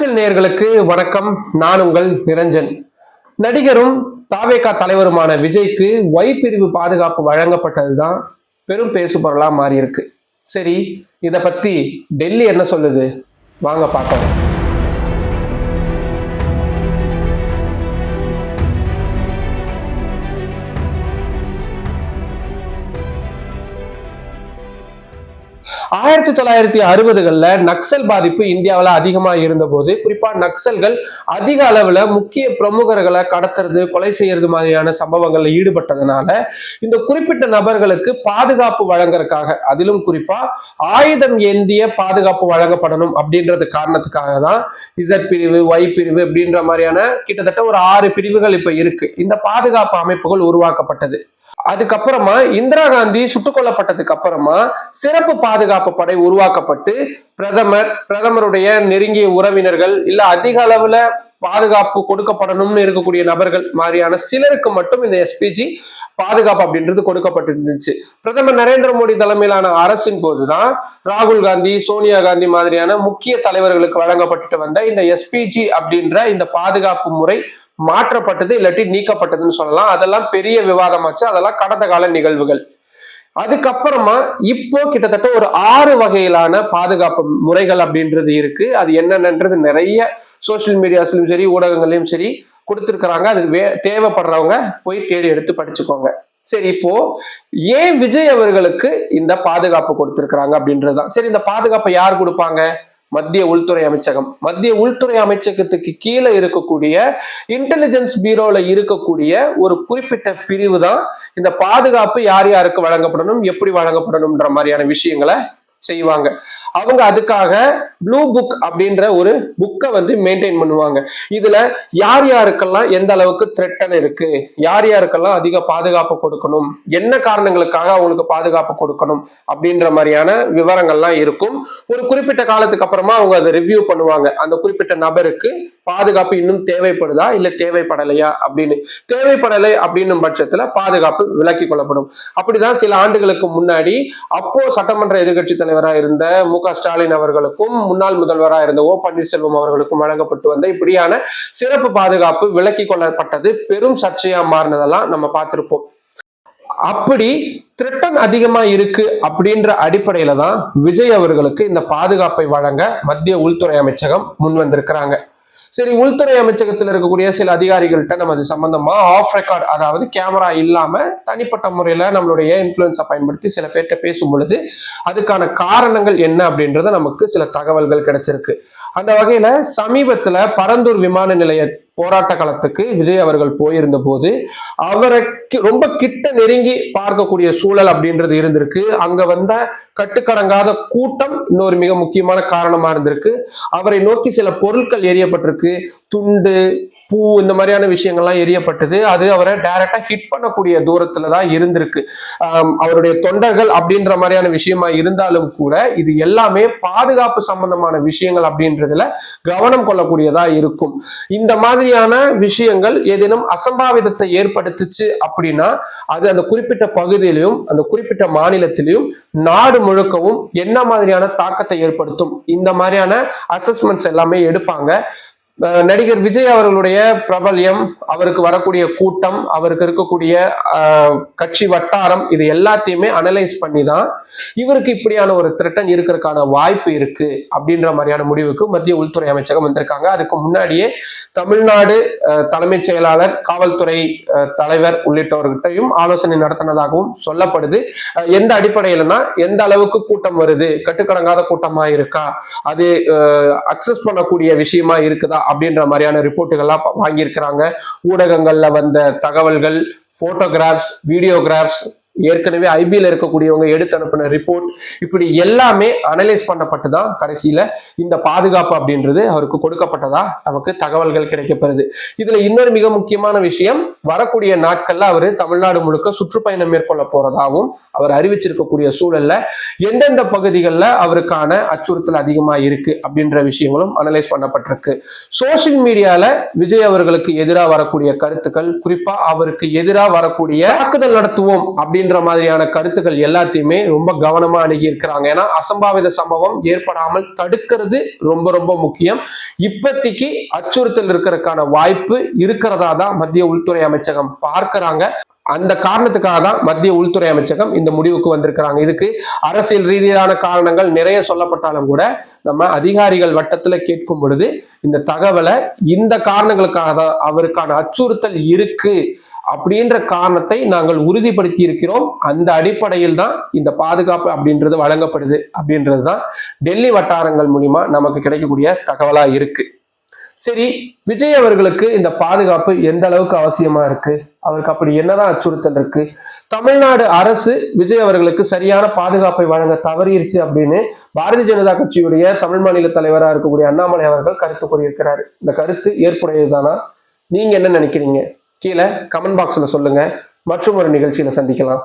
அரசியல் நேயர்களுக்கு வணக்கம். நான் உங்கள் நிரஞ்சன். நடிகரும் தாவேகா தலைவருமான விஜய்க்கு ஒய் பிரிவு பாதுகாப்பு வழங்கப்பட்டதுதான் பெரும் பேசுபொருளா மாறி இருக்கு. சரி, இத பத்தி டெல்லி என்ன சொல்லுது, வாங்க பார்க்கலாம். 1960களில் நக்சல் பாதிப்பு இந்தியாவில் அதிகமாக இருந்த போது, குறிப்பா நக்சல்கள் அதிக அளவுல முக்கிய பிரமுகர்களை கடத்துறது, கொலை செய்யறது மாதிரியான சம்பவங்கள்ல ஈடுபட்டதுனால இந்த குறிப்பிட்ட நபர்களுக்கு பாதுகாப்பு வழங்குறதுக்காக, அதிலும் குறிப்பா ஆயுதம் ஏந்திய பாதுகாப்பு வழங்கப்படணும் அப்படின்றது காரணத்துக்காக தான் இசட் பிரிவு, ஒய் பிரிவு அப்படின்ற மாதிரியான கிட்டத்தட்ட ஒரு 6 பிரிவுகள் இப்ப இருக்கு. இந்த பாதுகாப்பு அமைப்புகள் உருவாக்கப்பட்டது. அதுக்கப்புறமா இந்திரா காந்தி சுட்டுக் கொல்லப்பட்டதுக்கு அப்புறமா சிறப்பு பாதுகாப்பு படை உருவாக்கப்பட்டு பிரதமருடைய நெருங்கிய உறவினர்கள் இல்ல அதிக அளவுல பாதுகாப்பு கொடுக்கப்படணும்னு இருக்கக்கூடிய நபர்கள் மாதிரியான சிலருக்கு மட்டும் இந்த எஸ்பிஜி பாதுகாப்பு அப்படின்றது கொடுக்கப்பட்டிருந்துச்சு. பிரதமர் நரேந்திர மோடி தலைமையிலான அரசின் போதுதான் ராகுல் காந்தி, சோனியா காந்தி மாதிரியான முக்கிய தலைவர்களுக்கு வழங்கப்பட்டு வந்த இந்த எஸ்பிஜி அப்படின்ற இந்த பாதுகாப்பு முறை மாற்றப்பட்டது, இல்லாட்டி நீக்கப்பட்டதுன்னு சொல்லலாம். அதெல்லாம் பெரிய விவாதமாச்சு. அதெல்லாம் கடந்த கால நிகழ்வுகள். அதுக்கப்புறமா இப்போ கிட்டத்தட்ட ஒரு 6 வகையிலான பாதுகாப்பு முறைகள் அப்படின்றது இருக்கு. அது என்னென்னன்றது நிறைய சோசியல் மீடியாஸ்லயும் சரி, ஊடகங்களையும் சரி கொடுத்துருக்குறாங்க. அது தேவைப்படுறவங்க போய் தேடி எடுத்து படிச்சுக்கோங்க. சரி, இப்போ ஏன் விஜய் அவர்களுக்கு இந்த பாதுகாப்பு கொடுத்திருக்கிறாங்க அப்படின்றதுதான். சரி, இந்த பாதுகாப்பை யார் கொடுப்பாங்க? மத்திய உள்துறை அமைச்சகம். மத்திய உள்துறை அமைச்சகத்துக்கு கீழே இருக்கக்கூடிய இன்டெலிஜென்ஸ் பியூரோல இருக்கக்கூடிய ஒரு குறிப்பிட்ட பிரிவு தான் இந்த பாதுகாப்பு யார் யாருக்கு வழங்கப்படணும், எப்படி வழங்கப்படணும்ன்ற மாதிரியான விஷயங்களை செய்வாங்க. அவங்க அதுக்காக ப்ளூ புக் அப்படின்ற ஒரு புக்கை மெயின்டைன் பண்ணுவாங்க. இதுல யார் யாருக்கெல்லாம் எந்த அளவுக்கு த்ரெட்டன் இருக்கு, யார் யாருக்கெல்லாம் அதிக பாதுகாப்பு கொடுக்கணும், என்ன காரணங்களுக்காக அவங்களுக்கு பாதுகாப்பு கொடுக்கணும் அப்படின்ற மாதிரியான விவரங்கள்லாம் இருக்கும். ஒரு குறிப்பிட்ட காலத்துக்கு அப்புறமா அவங்க அதை ரிவ்யூ பண்ணுவாங்க. அந்த குறிப்பிட்ட நபருக்கு பாதுகாப்பு இன்னும் தேவைப்படுதா இல்ல தேவைப்படலையா அப்படின்னு. தேவைப்படலை அப்படின்னும் பட்சத்துல பாதுகாப்பு விலக்கி கொள்ளப்படும். அப்படிதான் சில ஆண்டுகளுக்கு முன்னாடி அப்போ சட்டமன்ற எதிர்கட்சி தலைவராக இருந்த மு.க. ஸ்டாலின் அவர்களுக்கும் முன்னாள் முதல்வராக இருந்த ஓ பன்னீர்செல்வம் அவர்களுக்கும் வழங்கப்பட்டு வந்த இப்படியான சிறப்பு பாதுகாப்பு விலக்கி கொள்ளப்பட்டது பெரும் சர்ச்சையா மாறினதெல்லாம் நம்ம பார்த்திருப்போம். அப்படி த்ரெட்டன் அதிகமா இருக்கு அப்படின்ற அடிப்படையில தான் விஜய் அவர்களுக்கு இந்த பாதுகாப்பை வழங்க மத்திய உள்துறை அமைச்சகம் முன் வந்திருக்கிறாங்க. சரி, உள்துறை அமைச்சகத்தில் இருக்கக்கூடிய சில அதிகாரிகள்கிட்ட நம்ம அது சம்பந்தமா ஆஃப் ரெக்கார்ட், அதாவது கேமரா இல்லாம தனிப்பட்ட முறையில நம்மளுடைய இன்ஃபுளுன்ஸை பயன்படுத்தி சில பேர்கிட்ட பேசும் பொழுது அதுக்கான காரணங்கள் என்ன அப்படின்றத நமக்கு சில தகவல்கள் கிடைச்சிருக்கு. அந்த வகையில சமீபத்துல பரந்தூர் விமான நிலைய போராட்ட களத்துக்கு விஜய் அவர்கள் போயிருந்த போது அவரை ரொம்ப கிட்ட நெருங்கி பார்க்கக்கூடிய சூழல் அப்படின்றது இருந்திருக்கு. அங்க வந்த கட்டுக்கடங்காத கூட்டம் இன்னொரு மிக முக்கியமான காரணமா இருந்திருக்கு. அவரை நோக்கி சில பொருட்கள் எரியப்பட்டிருக்கு, துண்டு, பூ, இந்த மாதிரியான விஷயங்கள்லாம் எரியப்பட்டது. அது அவரை டைரக்டா ஹிட் பண்ணக்கூடிய தூரத்துலதான் இருந்திருக்கு. அவருடைய தொண்டர்கள் அப்படின்ற மாதிரியான விஷயமா இருந்தாலும் கூட இது எல்லாமே பாதுகாப்பு சம்பந்தமான விஷயங்கள் அப்படின்றதுல கவனம் கொள்ளக்கூடியதா இருக்கும். இந்த மாதிரியான விஷயங்கள் ஏதேனும் அசம்பாவிதத்தை ஏற்படுத்துச்சு அப்படின்னா அது அந்த குறிப்பிட்ட பகுதியிலையும் அந்த குறிப்பிட்ட மாநிலத்திலையும் நாடு முழுக்கவும் என்ன மாதிரியான தாக்கத்தை ஏற்படுத்தும், இந்த மாதிரியான அசஸ்மெண்ட்ஸ் எல்லாமே எடுப்பாங்க. நடிகர் விஜய் அவர்களுடைய பிரபல்யம், அவருக்கு வரக்கூடிய கூட்டம், அவருக்கு இருக்கக்கூடிய கட்சி வட்டாரம், இது எல்லாத்தையுமே அனலைஸ் பண்ணி தான் இவருக்கு இப்படியான ஒரு த்ரெட்டன் இருக்கிறதுக்கான வாய்ப்பு இருக்கு அப்படின்ற மாதிரியான முடிவுக்கு மத்திய உள்துறை அமைச்சகம் வந்திருக்காங்க. அதுக்கு முன்னாடியே தமிழ்நாடு தலைமைச் செயலாளர், காவல்துறை தலைவர் உள்ளிட்டவர்கிட்டையும் ஆலோசனை நடத்தினதாகவும் சொல்லப்படுது. எந்த அடிப்படையிலனா எந்த அளவுக்கு கூட்டம் வருது, கட்டுக்கடங்காத கூட்டமா இருக்கா, அது அக்சஸ் பண்ணக்கூடிய விஷயமா இருக்குதா அப்படின்ற மாதிரியான ரிப்போர்ட்டுகள்லாம் வாங்கியிருக்கிறாங்க. ஊடகங்கள்ல வந்த தகவல்கள், போட்டோகிராஃப்ஸ், வீடியோகிராஃப்ஸ், ஏற்கனவே ஐபியில் இருக்கக்கூடியவங்க எடுத்து அனுப்பின ரிப்போர்ட், இப்படி எல்லாமே அனலைஸ் பண்ணப்பட்டு தான் கடைசியில இந்த பாதுகாப்பு அப்படின்றது அவருக்கு கொடுக்கப்பட்டதா நமக்கு தகவல்கள் கிடைக்கப்படுது. இதுல இன்னொரு மிக முக்கியமான விஷயம், வரக்கூடிய நாட்கள்ல அவரு தமிழ்நாடு முழுக்க சுற்றுப்பயணம் மேற்கொள்ள போறதாகவும் அவர் அறிவிச்சிருக்கக்கூடிய சூழல்ல எந்தெந்த பகுதிகளில் அவருக்கான அச்சுறுத்தல் அதிகமா இருக்கு அப்படின்ற விஷயங்களும் அனலைஸ் பண்ணப்பட்டிருக்கு. சோசியல் மீடியால விஜய் அவர்களுக்கு எதிராக வரக்கூடிய கருத்துக்கள், குறிப்பா அவருக்கு எதிராக வரக்கூடிய தாக்குதல் நடத்துவோம் அப்படின்னு அப்படின்ற மாதிரியான கருத்துக்கள் எல்லாத்தையுமே ரொம்ப கவனமா அணுகி இருக்கிறாங்க. ஏன்னா அசம்பாவித சம்பவம் ஏற்படாமல் தடுக்கிறது ரொம்ப ரொம்ப முக்கியம். இப்போதைக்கு அச்சுறுத்தல் இருக்கிறதுக்கான வாய்ப்பு இருக்கிறதா தான் மத்திய உள்துறை அமைச்சகம் பார்க்கிறாங்க. அந்த காரணத்துக்காக தான் மத்திய உள்துறை அமைச்சகம் இந்த முடிவுக்கு வந்திருக்கிறாங்க. இதுக்கு அரசியல் ரீதியிலான காரணங்கள் நிறைய சொல்லப்பட்டாலும் கூட நம்ம அதிகாரிகள் வட்டத்துல கேட்கும் பொழுது இந்த தகவலை இந்த காரணங்களுக்காக தான், அவருக்கான அச்சுறுத்தல் இருக்கு அப்படின்ற காரணத்தை நாங்கள் உறுதிப்படுத்தி இருக்கிறோம். அந்த அடிப்படையில் தான் இந்த பாதுகாப்பு அப்படின்றது வழங்கப்படுது அப்படின்றது தான் டெல்லி வட்டாரங்கள் மூலியமா நமக்கு கிடைக்கக்கூடிய தகவலா இருக்கு. சரி, விஜய் அவர்களுக்கு இந்த பாதுகாப்பு எந்த அளவுக்கு அவசியமா இருக்கு, அவருக்கு அப்படி என்னதான் அச்சுறுத்தல் இருக்கு, தமிழ்நாடு அரசு விஜய் அவர்களுக்கு சரியான பாதுகாப்பை வழங்க தவறிடுச்சு அப்படின்னு பாரதிய ஜனதா கட்சியுடைய தமிழ் மாநில தலைவராக இருக்கக்கூடிய அண்ணாமலை அவர்கள் கருத்து கூறியிருக்கிறாரு. இந்த கருத்து ஏற்புடையதுதானா? நீங்க என்ன நினைக்கிறீங்க? கீழே கமெண்ட் பாக்ஸ்ல சொல்லுங்க. மற்றும் ஒரு நிகழ்ச்சியில சந்திக்கலாம்.